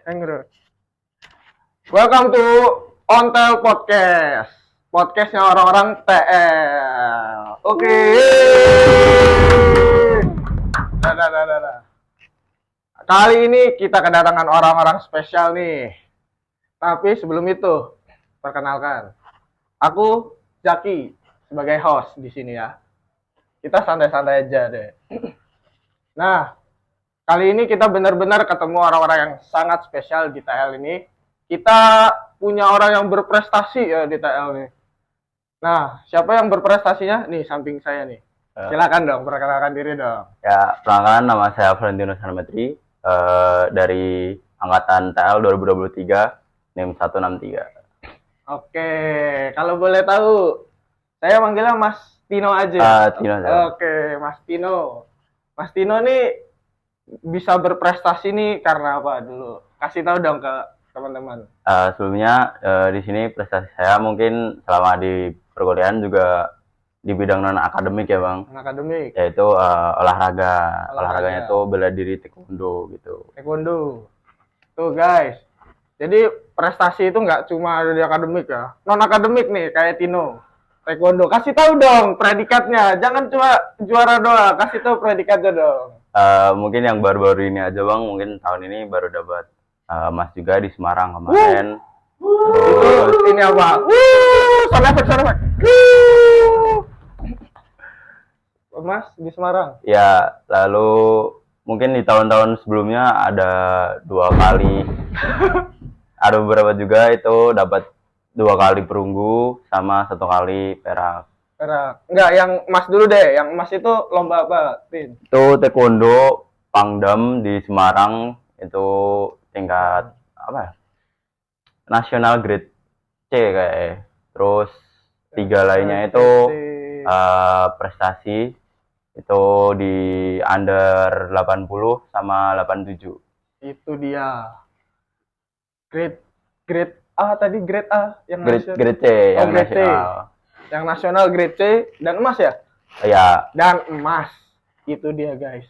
Angry. Welcome to Ontel Podcast. Podcastnya orang-orang TL. Oke. Dah. Kali ini kita kedatangan orang-orang spesial nih. Tapi sebelum itu, perkenalkan. Aku Zaki sebagai host di sini ya. Kita santai-santai aja deh. Nah, kali ini kita benar-benar ketemu orang-orang yang sangat spesial di TL ini. Kita punya orang yang berprestasi ya di TL ini. Nah, siapa yang berprestasinya? Nih, samping saya nih. Silakan dong, perkenalkan diri dong. Ya, perkenalkan nama saya Valentino Sarmetri dari Angkatan TL 2023, NIM 163. Oke, kalau boleh tahu, saya manggilnya Mas Tino aja. Tino. Oke, Mas Tino. Mas Tino nih bisa berprestasi nih karena apa dulu? Kasih tahu dong ke teman-teman. Sebelumnya di sini prestasi saya mungkin selama di perkuliahan juga di bidang non akademik ya bang. Non akademik. Yaitu olahraga. Olahraganya itu bela diri taekwondo gitu. Taekwondo. Tuh guys. Jadi prestasi itu nggak cuma ada di akademik ya. Non akademik nih kayak Tino. Taekwondo. Kasih tahu dong predikatnya. Jangan cuma juara doang. Kasih tahu predikatnya dong. Mungkin yang baru-baru ini aja bang. Mungkin tahun ini baru dapat emas juga di Semarang kemarin. Terus ini apa? Sound effect. Emas di Semarang. Ya, lalu mungkin di tahun-tahun sebelumnya ada 2 kali. Ada beberapa juga itu dapat 2 kali perunggu sama 1 kali perak. Perak. Enggak, yang emas dulu deh. Yang emas itu lomba apa, Tin? Itu taekwondo Pangdam di Semarang, itu tingkat apa ya? Nasional grade C kayak. Terus 3 lainnya itu prestasi itu di under 80 sama 87. Itu dia. Grade A tadi, grade A yang grade C yang grade nasional. C. Yang nasional grade C dan emas ya? Ya. Dan emas. Itu dia, guys.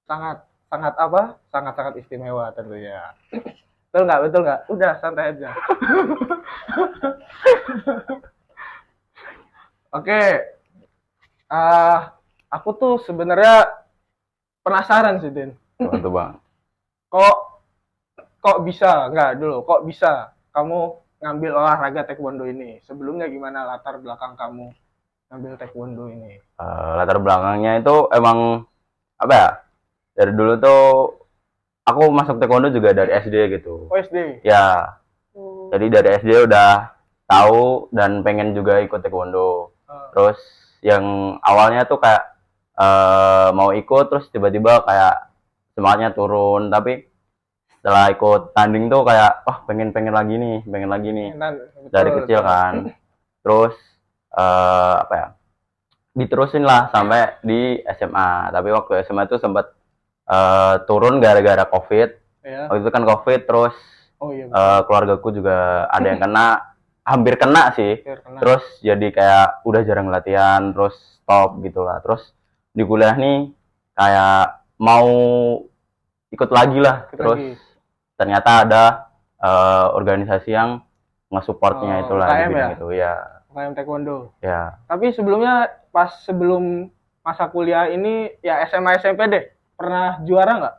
Sangat apa? Sangat istimewa tentunya. Betul nggak? Udah, santai aja. Oke. Aku tuh sebenarnya penasaran sih, Din. Betul, Bang. Kok bisa? Enggak dulu. Kok bisa kamu ngambil olahraga taekwondo ini? Sebelumnya gimana latar belakang kamu ngambil taekwondo ini? Latar belakangnya itu emang apa ya? Dari dulu tuh aku masuk taekwondo juga dari SD gitu. Oh, SD? Ya. Jadi dari SD udah tahu dan pengen juga ikut taekwondo. Terus yang awalnya tuh kayak mau ikut, terus tiba-tiba kayak semangatnya turun. Tapi setelah ikut tanding tuh kayak pengen lagi nih dari kecil kan. Terus apa ya, diterusin lah sampai di SMA. Tapi waktu SMA tuh sempat turun gara-gara COVID ya. Waktu itu kan COVID, terus keluargaku juga ada yang kena, hampir kena sih. Terus jadi kayak udah jarang latihan, terus stop gitulah. Terus di kuliah nih kayak mau ikut lagi lah. Terus ternyata ada organisasi yang nge-supportnya itulah di bidang itu ya. UKM Taekwondo. Ya. Tapi sebelumnya sebelum masa kuliah ini ya SMA SMP deh, pernah juara nggak?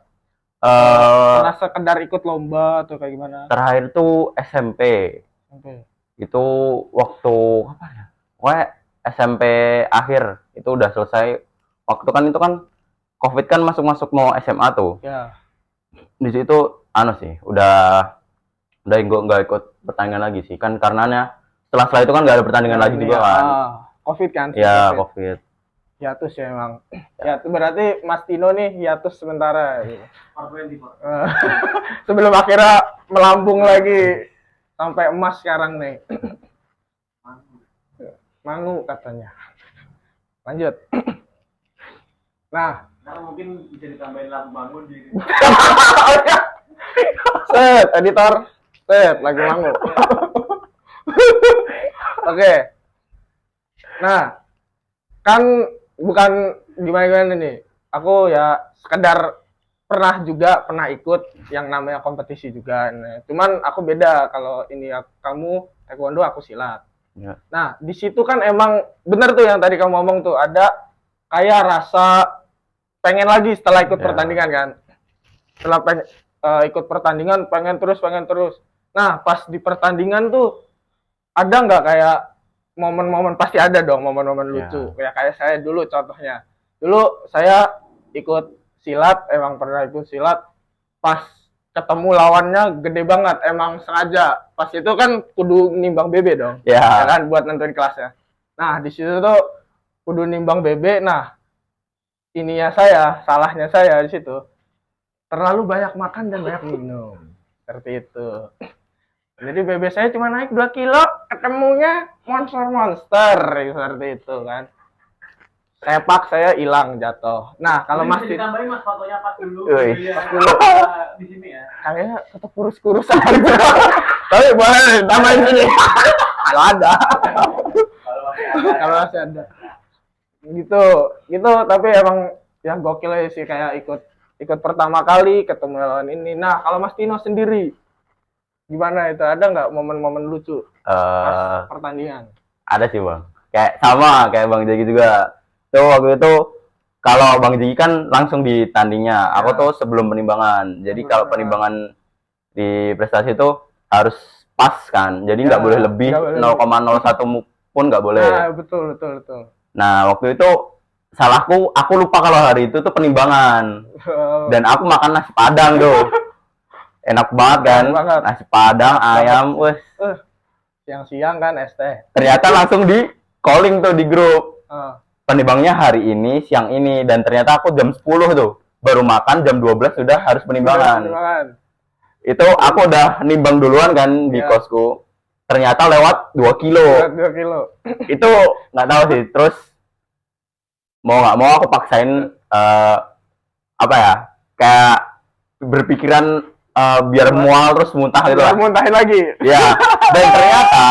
Pernah sekedar ikut lomba atau kayak gimana? Terakhir tuh SMP. Itu waktu apa ya? Pokoknya SMP akhir itu udah selesai. Waktu kan itu kan COVID kan masuk mau SMA tuh. Ya. Di situ sih udah nggak ikut pertandingan lagi sih kan, karenanya setelah itu kan nggak ada pertandingan lagi juga kan. COVID kan? Ya, COVID. Hiatus ya emang. Ya itu berarti Mas Tino nih hiatus sementara. Sebelum akhirnya melambung lagi sampai emas sekarang nih. Mangu katanya. Lanjut. Nah, mungkin bisa ditambahin lampu bangun di set editor, set lagu mangu. Oke. Nah, kan bukan gimana nih. Aku ya sekedar pernah ikut yang namanya kompetisi juga. Nah, cuman aku beda, kalau ini kamu taekwondo, aku silat. Ya. Nah, di situ kan emang bener tuh yang tadi kamu ngomong tuh, ada kayak rasa pengen lagi setelah ikut Ya. pertandingan kan. Setelah ikut pertandingan pengen terus. Nah, pas di pertandingan tuh ada nggak kayak momen-momen, pasti ada dong momen-momen lucu. Ya kayak saya dulu contohnya. Dulu saya ikut silat, emang pernah ikut silat, pas ketemu lawannya gede banget, emang sengaja. Pas itu kan kudu nimbang BB dong. Ya. Ya kan, buat nentuin kelasnya. Nah, di situ tuh kudu nimbang BB. Nah, salahnya saya di situ terlalu banyak makan dan banyak minum. Seperti itu. Jadi BB saya cuma naik 2 kilo, ketemunya monster seperti itu kan. Sepak saya hilang, jatuh. Nah, kalau Ini Mas bisa ditambahin Mas fotonya pas dulu. Wih. Pas dulu. di sini ya. kayaknya tetap kurus-kurus aja. Tapi boleh tambahin sini. Kalau ada. Kalau masih ada. Kalau masih ada. Gitu. Tapi emang ya gokil aja sih, kayak ikut pertama kali ketemu lawan ini. Nah, kalau Mas Tino sendiri gimana itu? Ada nggak momen-momen lucu pas pertandingan? Ada sih bang, kayak sama kayak Bang Jaki juga. Tuh waktu itu kalau Bang Jaki kan langsung di tandingnya, aku tuh sebelum penimbangan. Jadi kalau penimbangan di prestasi itu harus pas kan, jadi nggak boleh lebih 0,01 pun nggak boleh. Nah, betul. Nah waktu itu salahku, aku lupa kalau hari itu tuh penimbangan dan aku makan nasi padang tuh. Enak banget kan, Enak banget. nasi padang, ayam, wes. Siang-siang kan ST. Ternyata langsung di calling tuh di grup. Penimbangannya hari ini, siang ini, dan ternyata aku jam 10 tuh baru makan, jam 12 sudah harus penimbangan. Itu aku udah nimbang duluan kan di kosku. Ternyata lewat 2 kilo. 2 kilo. Itu nggak tahu sih. Terus mau nggak mau aku paksain apa ya? Kayak berpikiran biar mual terus muntah gitu lah. Muntahin lagi. Ya, dan ternyata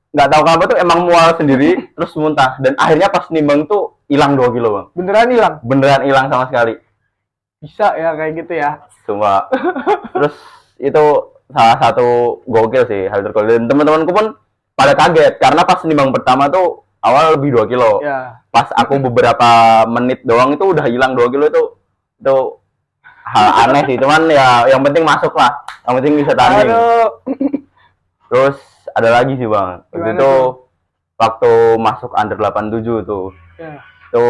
nggak tahu kenapa tuh emang mual sendiri terus muntah, dan akhirnya pas nimbang tuh hilang 2 kilo bang. Beneran hilang sama sekali. Bisa ya kayak gitu ya. Semua. Terus itu salah satu gokil sih hal tergokil, dan teman-temanku pun pada kaget karena pas nimbang pertama tuh awal lebih 2 kilo. Ya. Pas aku beberapa menit doang itu udah hilang 2 kilo. Itu hal aneh sih, cuman ya yang penting masuk lah, yang penting bisa tanding. Terus ada lagi sih bang, waktu itu waktu masuk under 87 tuh. Ya. Itu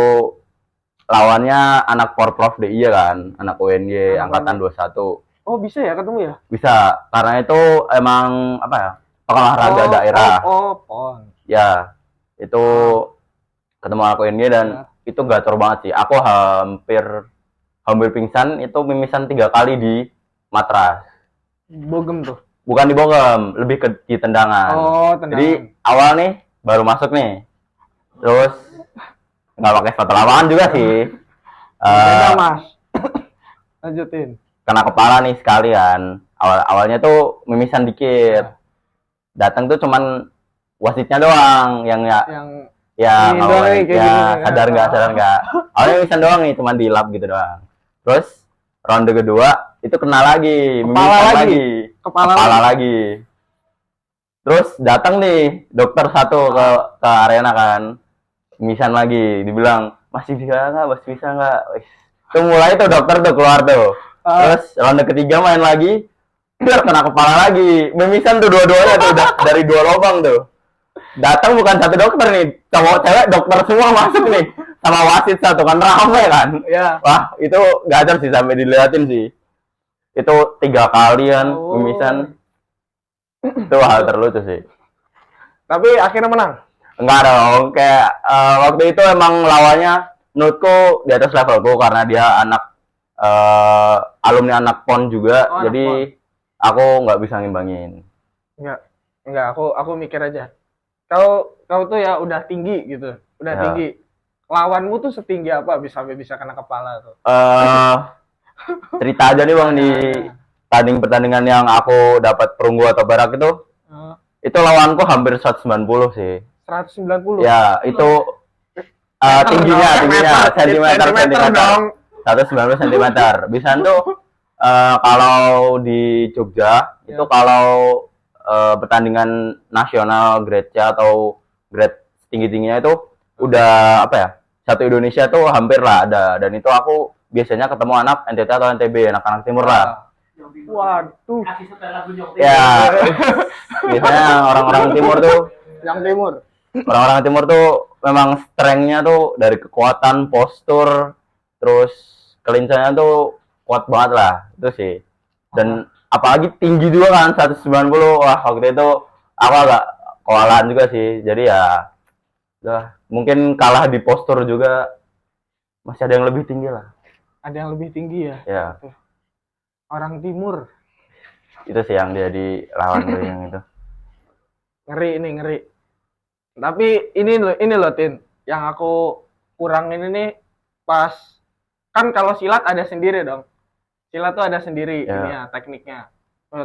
lawannya anak Porprov DI ya kan, anak UNY angkatan 21. Oh, bisa ya ketemu ya? Bisa, karena itu emang apa ya, olahraga daerah. PON. Ya, itu ketemu anak UNY dan itu gacor banget sih. Aku hampir pingsan, itu mimisan 3 kali di matras. Bogem tuh. Bukan di bogem, lebih ke di tendangan. Oh, tendangan. Jadi awal nih baru masuk nih, terus nggak pakai sepatu lapangan juga sih. Mas. Lanjutin. Kena kepala nih sekalian. Awalnya tuh mimisan dikit. Datang tuh cuman wasitnya doang yang ya ini doang nih, kayak gini, sadar nggak. Awalnya mimisan doang nih, cuman di lap gitu doang. Terus ronde kedua itu kena lagi, kepala lagi. Terus datang nih dokter satu ke arena kan, mimisan lagi, dibilang masih bisa nggak. Itu mulai tuh dokter tuh keluar tuh. Terus ronde ketiga main lagi, kena kepala lagi, mimisan tuh dua-duanya tuh dari 2 lubang tuh. Datang bukan satu dokter nih, cowok cewek dokter semua masuk nih, sama wasit satu kan, rame kan. Ya. Wah itu gacor sih, sampai diliatin sih. Itu 3 kali kan mimisan. Itu hal terlucu sih. Tapi akhirnya menang. Enggak dong, kayak waktu itu emang lawannya menurutku di atas levelku karena dia anak alumni anak PON juga. Jadi aku nggak bisa ngimbangin. Enggak, aku mikir aja. Kau tuh ya udah tinggi gitu. Udah tinggi. Lawanmu tuh setinggi apa sampai bisa kena kepala tuh? Cerita aja nih bang, di pertandingan yang aku dapat perunggu atau barak itu lawanku hampir 190 sih. 190? Ya, itu tingginya, sentimeter. 190 cm. Bisa tuh kalau di Jogja itu Ya. kalau pertandingan nasional grade C atau grade tinggi-tingginya itu udah apa ya? Satu Indonesia tuh hampir lah ada, dan itu aku biasanya ketemu anak NTT atau NTB, anak-anak timur lah. Waduh, Kasih setel lagu Jogja. Ya, biasanya orang-orang timur tuh, yang timur. orang-orang timur tuh memang strength-nya tuh dari kekuatan, postur, terus kelincahannya tuh kuat banget lah, itu sih. Dan apalagi tinggi juga kan, 190. Wah, waktu itu aku agak kewalahan juga sih. Jadi ya, udah, mungkin kalah di postur juga, masih ada yang lebih tinggi lah. Ada yang lebih tinggi ya. Ya, Orang timur. itu sih yang dia di lawan gue yang itu. Ngeri ini, ngeri. Tapi ini loh Tin, yang aku kurangin ini pas kan kalau silat ada sendiri dong. Silat tuh ada sendiri Ya. ini ya tekniknya.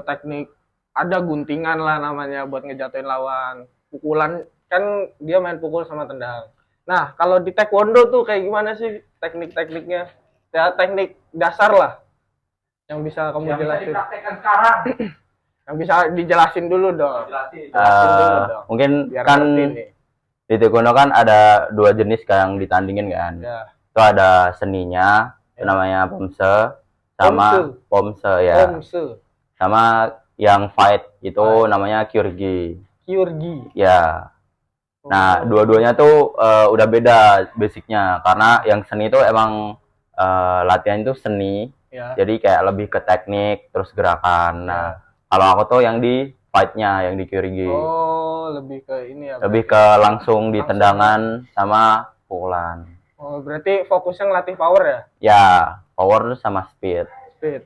Teknik ada guntingan lah namanya buat ngejatuhin lawan. Pukulan kan dia main pukul sama tendang. Nah, kalau di taekwondo tuh kayak gimana sih teknik-tekniknya? Ya teknik dasar lah yang bisa kamu Yang bisa jelasin. dipraktekkan sekarang. Yang bisa dijelasin dulu dong. Jelasin. Jelasin dulu dong. Mungkin Biar kan ngerti nih. di taekwondo kan ada dua jenis yang ditandingin kan. Ya. Itu ada seninya, itu namanya pomse, sama pomse ya. Omse, Sama yang fight itu Fight. namanya kyurgi. Kyurgi. Ya. Nah, Oh. dua-duanya tuh udah beda basicnya, karena yang seni itu emang latihan itu seni, Ya. jadi kayak lebih ke teknik terus gerakan. Nah, kalau aku tuh yang di fight-nya, yang di kyurgi. Oh, lebih ke ini ya. Lebih berarti. ke langsung di Langsung. tendangan sama pukulan. Oh, berarti fokusnya ngelatih power ya? Ya, power sama speed. Speed.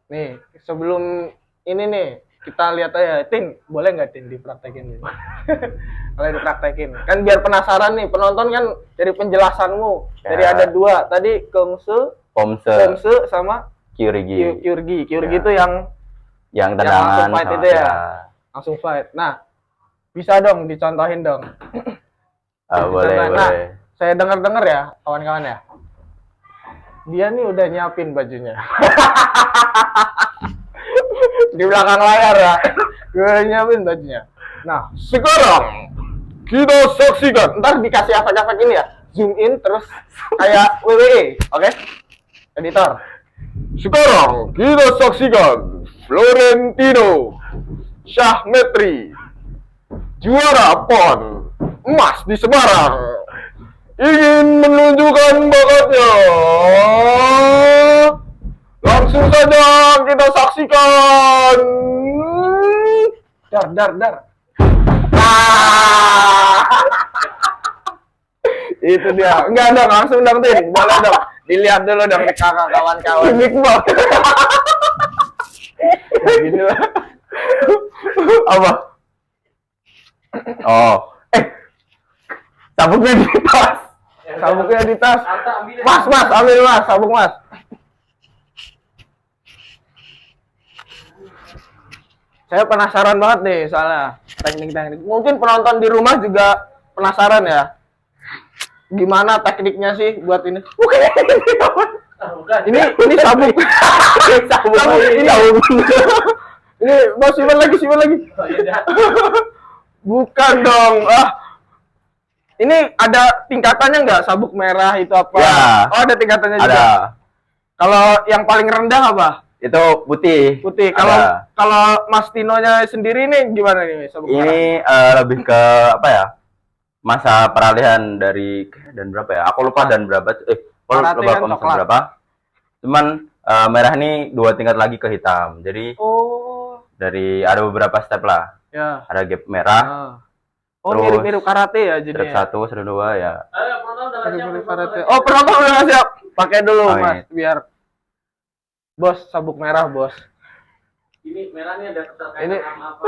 Nih, sebelum ini nih, kita lihat aja. Tin, boleh nggak Tin dipraktekin? Boleh dipraktekin. Kan biar penasaran nih, penonton kan dari penjelasanmu. Ya. Dari ada dua, tadi Kungsu, Pomse, Kungsu sama kyurgi. Kyurgi. Kyurgi Ya. itu yang Yang langsung tendangan fight sama- itu ya? Langsung fight. Nah, bisa dong dicontohin dong. Boleh, Nah, boleh. saya dengar-dengar ya, kawan-kawan ya. Dia nih udah nyiapin bajunya. Di belakang layar ya. Dia udah nyiapin bajunya. Nah, sekarang kita saksikan. Ntar dikasih efek-efek ini ya. Zoom in terus kayak WWE, oke? Editor. Sekarang kita saksikan Florentino Syahmetri, juara PON emas di Semarang, ingin menunjukkan bakatnya. Langsung saja kita saksikan. Dar. Ah. Itu dia. Enggak dong, langsung dong Tin. Boleh dong. Dilihat dulu dong di kakak kawan-kawan. Unik banget. Gini lah. Apa? Oh, sabuknya di tas. Sabuknya di tas. Anta ambil. Mas, ambil mas, sabuk mas. Saya penasaran banget nih soalnya teknik-teknik. Mungkin penonton di rumah juga penasaran ya. Gimana tekniknya sih buat ini? Bukan Bukan. ini sabuk. Sabuk ini sabuk. Ini mau simpan lagi. Oh, iya dah. Bukan dong. Ini ada tingkatannya nggak sabuk merah itu apa? Ya. Oh, ada tingkatannya juga. Ada. Kalau yang paling rendah apa? Itu putih. Putih. Ada. Kalau Mas Tino-nya sendiri nih gimana nih sabuk merah? Ini lebih ke apa ya? Masa peralihan dari dan berapa ya? Aku lupa dan berapa. Aku Karate lupa kan komisi coklat. berapa. Cuman merah ini 2 tingkat lagi ke hitam. Jadi Oh, dari ada beberapa step lah. ya. Ada gap merah, Oh, Terus, mirip-mirip karate ya step jadinya. 1, step 2 ya. Ayo, penonton udah siap. Mirip-mirip karate. Oh, penonton udah nggak siap. Pakai dulu, Oh, Mas, iya. biar Bos, sabuk merah, Bos. Ini merah nih ada keterkaitan Ini- sama apa?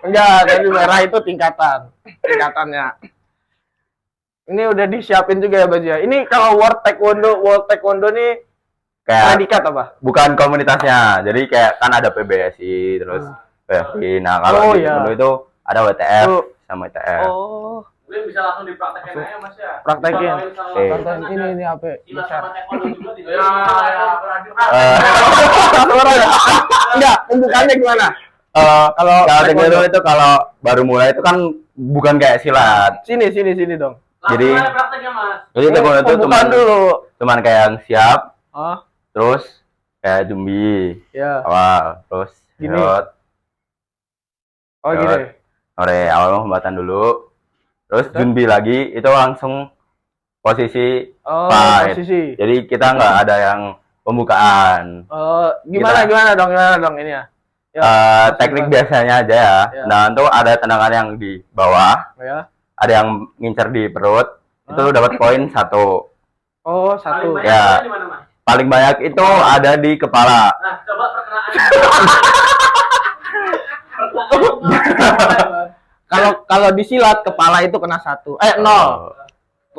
Enggak, tapi merah itu tingkatannya. Ini udah disiapin juga ya bajunya. Ini kalau World Taekwondo nih Kayak predikat apa? bukan komunitasnya. Jadi kayak kan ada PBSI terus PFI. Nah, Oh, kalau di iya. Indo itu ada WTF Oh. sama WTF. Oh, Mungkin bisa langsung dipraktekin aja Mas ya. Praktekin. Coba kalau misalnya Oke. langsung Tonton sana, ini apa? silat Bisa. sama taekwondo juga di Ya, ya. beradir. Enggak, pembukaannya gimana? Kalau taekwondo itu kalau baru mulai itu kan bukan kayak silat. Sini dong. Jadi- Langsung aja prakteknya Mas. Jadi taekwondo itu Pembukaan dulu. cuman kayak yang siap, Oh, terus kayak jumbi ya. awal, terus Gini. herot, Oh, Lewat. gini. ore awal pembatan dulu, terus Terus? jumbi lagi itu langsung posisi. Oh, Fight. posisi. Jadi kita nggak ada yang pembukaan. Oh, gimana dong ini ya? Ya, Teknik biasanya aja ya. Ya. Nah, itu ada tendangan yang di bawah, ya. ada yang ngincer di perut, itu lu dapat poin 1. Oh, Paling 1. banyak Ya. di mana Mas? Paling banyak itu ada di kepala. Nah, coba perkenaan. Kalau disilat kepala itu kena 1. 0. Oh.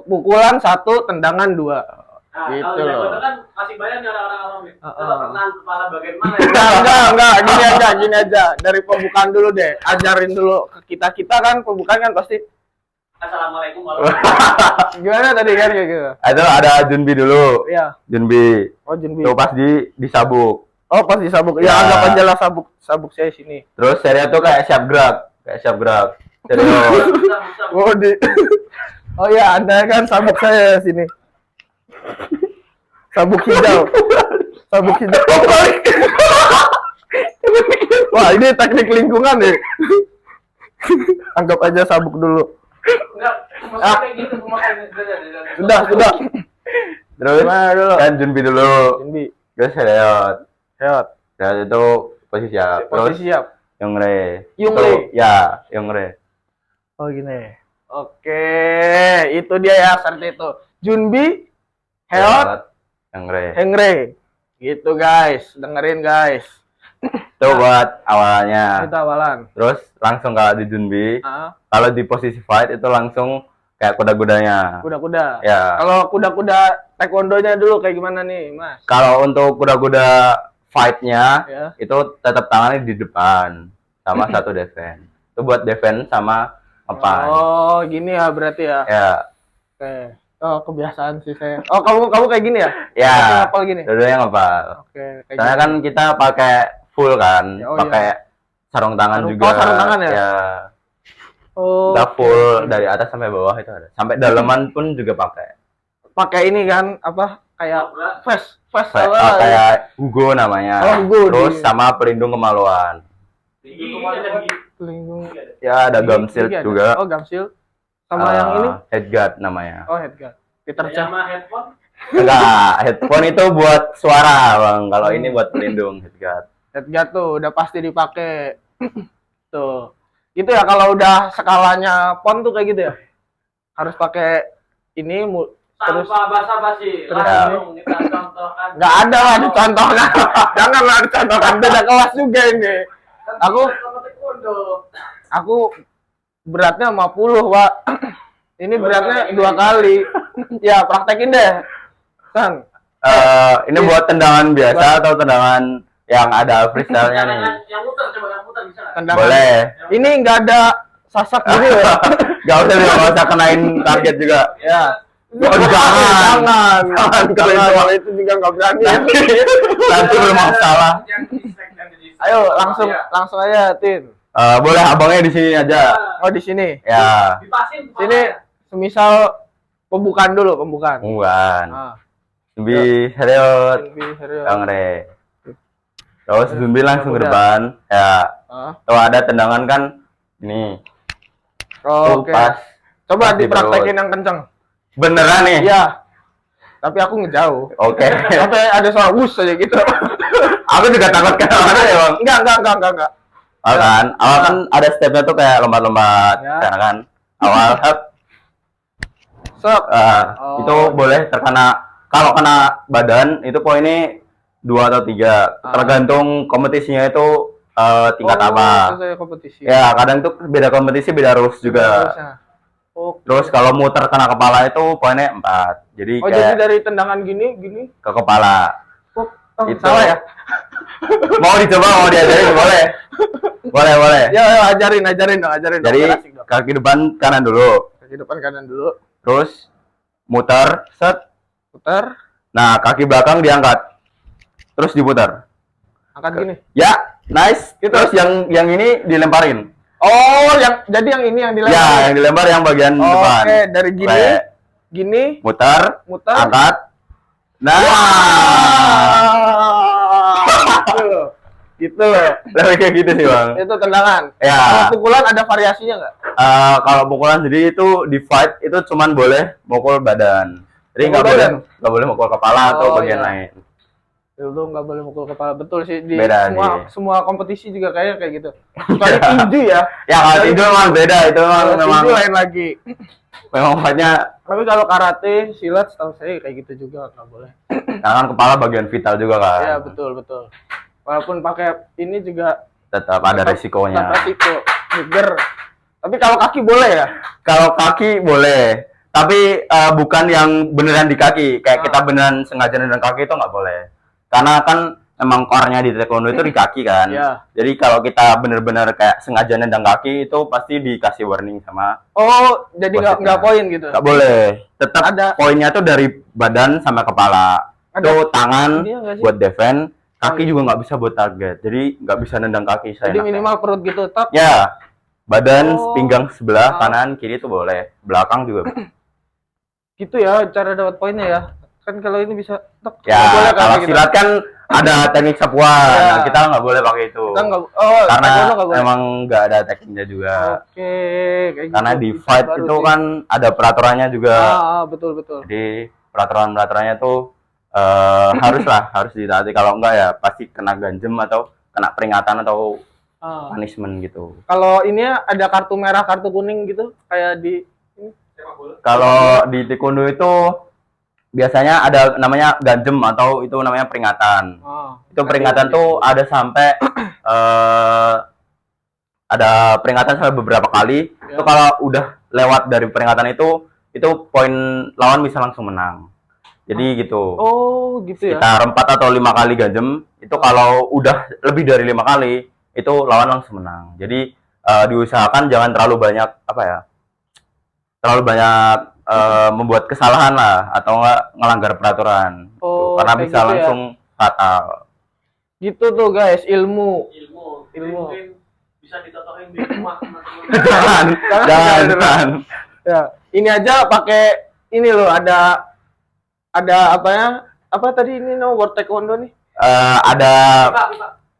Pukulan 1, tendangan 2. Nah, Gitu kalau di loh. taekwondo kan masih banyak nih orang-orang awam nih. Coba Heeh. perkenaan kepala bagian mana Enggak, gini aja. Dari pembukaan dulu deh. Ajarin dulu ke kita kan pembukaan kan pasti Assalamualaikum warahmatullahi gimana tadi kan kayak gitu. Itu ada junbi dulu. Iya. Junbi. Oh, Junbi. Itu pas disabuk. Oh, pas disabuk. Ya, Ya. anggap aja lah sabuk saya sini. Terus serinya tuh kayak siap gerak. Serius. wabarakatuh. Oh, Oh ya, Anda kan sabuk saya sini. Sabuk hijau. Sabuk hijau. Oh, balik. Wah, ini teknik lingkungan nih. Anggap aja sabuk dulu. Enggak, maksudnya kayak gitu pemakaian. Sudah. Terus Gimana dulu? kan junbi dulu. Junbi. Terus serius. Sehat. Serius itu posisi siap. Terus Posisi siap. Yongre. Yung Itu- Le. Ya, Yongre. Oh, gini. Oke, itu dia ya seperti itu. Junbi, Heot, Yongre. Hengre. Gitu guys, dengerin guys. Itu buat awalnya. Itu awalan. Terus langsung kalau di junbi, Ah, kalau di posisi fight itu langsung kayak kuda-kudanya. kuda-kuda. Ya. Kalau kuda-kuda taekwondonya dulu kayak gimana nih, Mas? Kalau untuk kuda-kuda fight-nya Ya. itu tetap tangannya di depan sama satu defense. Itu buat defense sama apa? Oh, gini ya berarti ya. Ya, Oke. Oh, kebiasaan sih saya. Oh, kamu kayak gini ya? ya. Masih ngapal gini. Dua-duanya ngapal. Oke, kayak Soalnya gini. kan kita pakai full kan, Ya, oh pakai sarung tangan juga. Oh, sarung tangan ya? Ya, Oh, kita oke, full oke. dari atas sampai bawah itu ada. Sampai dalaman pun juga pakai. Pakai ini kan apa? Kayak vest Kayak Hugo namanya. Oh, Hugo, Terus di- sama pelindung kemaluan. pelindung. Ya, ada gum Gigi shield ada. juga. Oh, gum shield. Sama yang ini? Headguard namanya. Oh, headguard. Peter Chan. Sama headphone. Enggak, headphone itu buat suara, Bang. Kalau ini buat pelindung headguard. Headguard tuh udah pasti dipakai. Tuh. Gitu ya kalau udah skalanya pon tuh kayak gitu ya. Harus pakai ini terus Tanpa basa-basi, terus langsung kita contohkan. nggak ada lah dicontohkan. Janganlah dicontohkan, beda kelas juga ini. Aku- sama taekwondo. Aku beratnya 50, Pak. Ini beratnya 2 kali. Ya, praktekin deh. San. Ini buat tendangan biasa atau tendangan yang ada freestyle-nya nih? Yang muter, coba yang muter bisa nggak? Tendangan. Boleh. Ini nggak ada sasak gini ya. Gak usah kenain target juga. Ya. Oh, jangan. Jangan. Kalau itu juga nggak berani. Nanti bermasalah. Yang di-stack, yang di-stack. Ayo Ya. langsung aja, Tin. Boleh abangnya di sini aja. Oh, di sini. Ya, Dipasin Sini semisal pembukaan dulu, pembukaan. bukan. Ah, Zumbi serius, lebih serius. yang re. Terus Zumbi langsung ke Udah. depan. Ya, Ah, tuh ada tendangan kan ini. oh, Tuh oke. pas. Coba pas di dipraktekin perut. yang kenceng. Beneran nih? Iya. Tapi aku ngejauh. Oke. Sampai ada suara wush aja gitu. Aku juga takut kena ya, Bang. Enggak. Awal kan ada stepnya tuh kayak lompat-lompat, Ya. karena kan awal hep, Sok. Oh. itu boleh terkena, kalau kena badan itu poinnya 2 atau 3, tergantung kompetisinya itu tingkat apa. Saya kompetisi. Ya, kadang tuh beda kompetisi beda rules juga. Harusnya. Oh, Terus kalau muter kena kepala itu poinnya 4. Jadi oh jadi kayak dari tendangan gini. ke kepala. Oh, Itu. salah ya? Mau dicoba, mau diajarin boleh. Boleh. Ya, ajarin dong, Jadi Asik dong. kaki depan kanan dulu. Kaki Kaki depan kanan dulu. Terus muter, set. Putar. Nah, kaki belakang diangkat. Terus diputar. Angkat gini. Ya, nice. Terus yang ini dilemparin. Oh, jadi yang ini yang dilempar. Ya, yang dilempar yang bagian depan. Oke, dari gini. Oke. Gini. Muter, Muter. angkat. Nah, Gitu loh. Gitu loh. lebih kayak gitu sih bang. Itu tendangan. Ya. Kalau pukulan ada variasinya nggak? Kalau pukulan sendiri itu di fight itu cuman boleh mukul badan. Jadi Mukul badan? nggak boleh mukul kepala atau Oh, bagian iya. lain. Itu nggak boleh mukul kepala. Betul sih di Beda semua kompetisi juga kayak gitu. Kecuali tinju ya. Ya kalau itu memang beda, itu Kalau memang tinju lain lagi. memang fightnya Tapi kalau karate, silat, setahu saya kayak gitu juga nggak boleh. tangan kepala bagian vital juga kan. Iya betul. Walaupun pakai ini juga Tetap ada resikonya. tetap resiko, trigger. Tapi kalau kaki boleh ya? Kalau kaki boleh, tapi bukan yang beneran di kaki. Kayak kita beneran sengaja nendang kaki itu nggak boleh. Karena kan emang core-nya di taekwondo itu di kaki kan. Iya. Jadi kalau kita bener-bener kayak sengaja nendang kaki itu pasti dikasih warning sama. Oh, jadi Wasitnya. nggak poin gitu? Nggak boleh. Tetap Ada- poinnya tuh dari badan sama kepala. Tuh tangan Iya nggak sih? buat defend, kaki Oh, iya. juga nggak bisa buat target. Jadi nggak bisa nendang kaki saya. Jadi minimal perut gitu, tetap. Ya, badan Oh. pinggang sebelah Ah. kanan kiri itu boleh, belakang juga. Gitu ya cara dapat poinnya ya. Kan kalau ini bisa tek. Ya, Nggak boleh kan kalau kayak gitu. silat kan ada teknik sapuan. Ya. Nah, kita nggak boleh pakai itu. Kita nggak, oh, Karena taekwondo nggak boleh. emang nggak ada tekniknya juga. Oke, kayak gitu. Karena di Bisa fight baru itu sih. kan ada peraturannya juga. betul. Jadi peraturan-peraturannya tuh harus ditaati. Kalau enggak ya pasti kena ganjem atau kena peringatan atau Ah. punishment gitu. Kalau ini ada kartu merah, kartu kuning gitu, kayak di Sepak bola. Kalau di taekwondo itu biasanya ada namanya ganjem atau itu namanya peringatan. Itu peringatan tuh ada sampai ada peringatan sampai beberapa kali. Ya. Itu kalau udah lewat dari peringatan itu poin lawan bisa langsung menang. Jadi gitu. Oh, gitu ya. Sekitar 4 atau 5 kali ganjem, itu kalau udah lebih dari 5 kali, itu lawan langsung menang. Jadi diusahakan jangan terlalu banyak membuat kesalahan lah atau enggak ngelanggar peraturan. Oh, Karena kayak bisa gitu ya. langsung fatal. Gitu tuh guys, ilmu. Ilmu. Mungkin bisa ditotohin di rumah teman-teman. Jangan. Ya, ini aja pakai ini loh, ada apa ya? Apa tadi ini World Taekwondo nih? Ada Buka.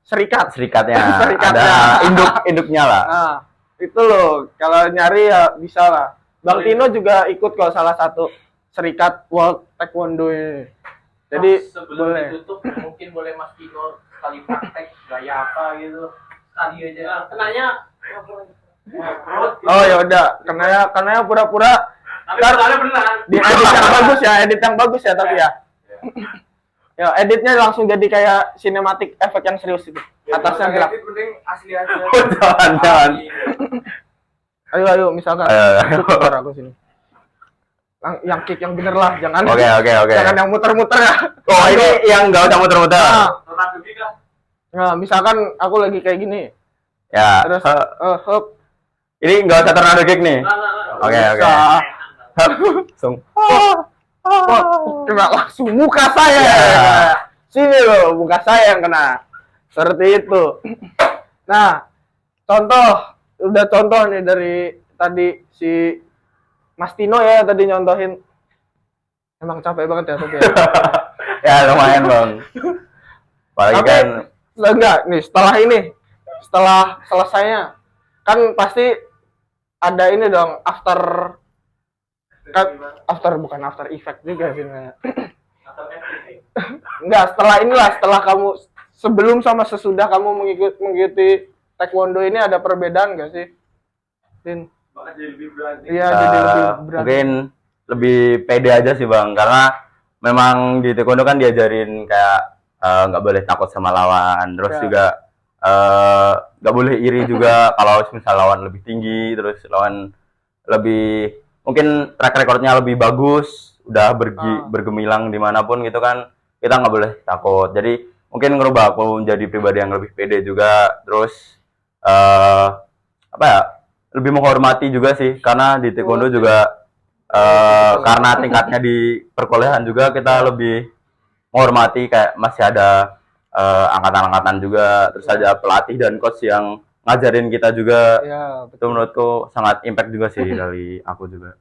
Serikat. serikatnya, Serikatnya. ada induknya lah. Nah, itu loh, kalau nyari ya bisa lah. Bang Tino juga ikut kok salah satu serikat World Taekwondo ini. Jadi sebelum boleh. ditutup mungkin boleh Mas Tino sekali praktek gaya apa gitu. Sekali aja. Kenanya perut. Oh ya udah, karena pura-pura Tapi ntar soalnya benar. di edit yang bagus ya tapi ya. Ya editnya langsung jadi kayak sinematik efek yang serius itu. Atasnya gelap. Penting asli aja. Jangan. Ayo misalkan. Ayo. Putar aku sini. Yang kick yang bener lah, jangan. Oke. Jangan yang muter-muter ya. Oh, ini yang nggak usah muter-muter. Nah, Tetap juga. nah, misalkan aku lagi kayak gini. Ya. Terus hop. Ini nggak usah tornado kick nih. Nah. Oke. Bisa. Langsung. Wah, kena langsung muka saya. Ya. Sini loh, muka saya yang kena. Seperti itu. Nah, udah contoh nih dari tadi si Mas Tino ya tadi nyontohin. Emang capek banget ya tapi ya. Ya lumayan bang. Apalagi Tapi kan enggak nih setelah selesainya kan pasti ada ini dong after bukan after effect juga sih sebenarnya. Atau everything. Enggak, setelah kamu sebelum sama sesudah kamu mengikuti taekwondo ini ada perbedaan enggak sih? Din. Bahkan jadi lebih berani. Iya, jadi lebih berani. mungkin lebih pede aja sih bang, karena memang di taekwondo kan diajarin kayak nggak boleh takut sama lawan, terus Ya. juga nggak boleh iri juga kalau misal lawan lebih tinggi, terus lawan lebih mungkin track recordnya lebih bagus, udah bergemilang dimanapun gitu kan, kita nggak boleh takut. Jadi mungkin ngerubah aku menjadi pribadi yang lebih pede juga, terus apa ya, lebih menghormati juga sih, karena di taekwondo juga karena tingkatnya di perkuliahan juga kita lebih menghormati, kayak masih ada angkatan-angkatan juga, terus ada pelatih dan coach yang ngajarin kita juga. Ya, Itu betul. menurutku sangat impact juga sih dari aku juga.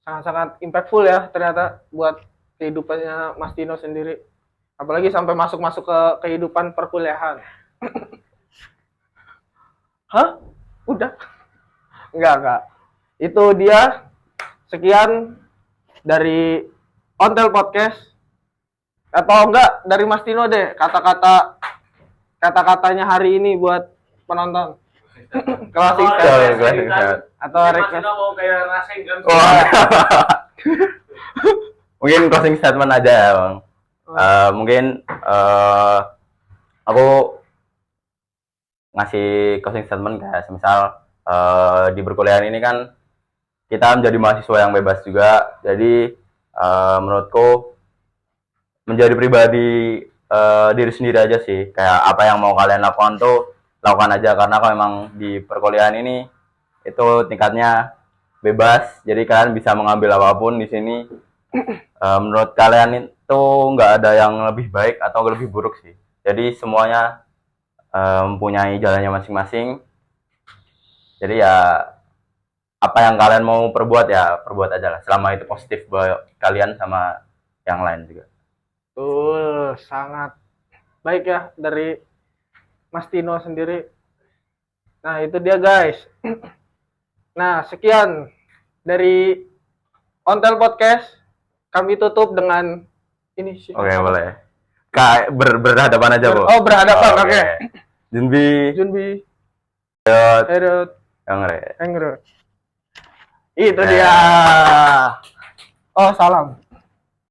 Sangat-sangat impactful ya ternyata buat kehidupannya Mas Tino sendiri. Apalagi sampai masuk-masuk ke kehidupan perkuliahan. Hah? Udah? Enggak. Itu dia sekian dari Ontel Podcast. Atau enggak dari Mas Tino deh, kata-katanya hari ini buat penonton. Closing statement atau request. Mau kayak rasain kan? Wah. Mungkin closing statement aja ya, Bang. Mungkin aku ngasih closing statement kayak semisal di perkuliahan ini kan kita menjadi mahasiswa yang bebas juga. Jadi menurutku menjadi pribadi diri sendiri aja sih. Kayak apa yang mau kalian lakukan tuh lakukan aja, karena kalau memang di perkuliahan ini itu tingkatnya bebas. Jadi kalian bisa mengambil apapun di sini. Menurut kalian itu nggak ada yang lebih baik atau lebih buruk sih. Jadi semuanya mempunyai jalannya masing-masing. Jadi ya apa yang kalian mau perbuat ya perbuat aja lah, selama itu positif buat kalian sama yang lain juga. Sangat baik ya dari Mas Tino sendiri. Nah, itu dia guys. Nah, sekian dari Ontel Podcast. Kami tutup dengan ini sih. Oke, boleh. Kayak berhadapan aja, Bu. Oh, berhadapan. Oke. Junbi, Herod, Engre. Engrut. Itu dia. Oh, salam.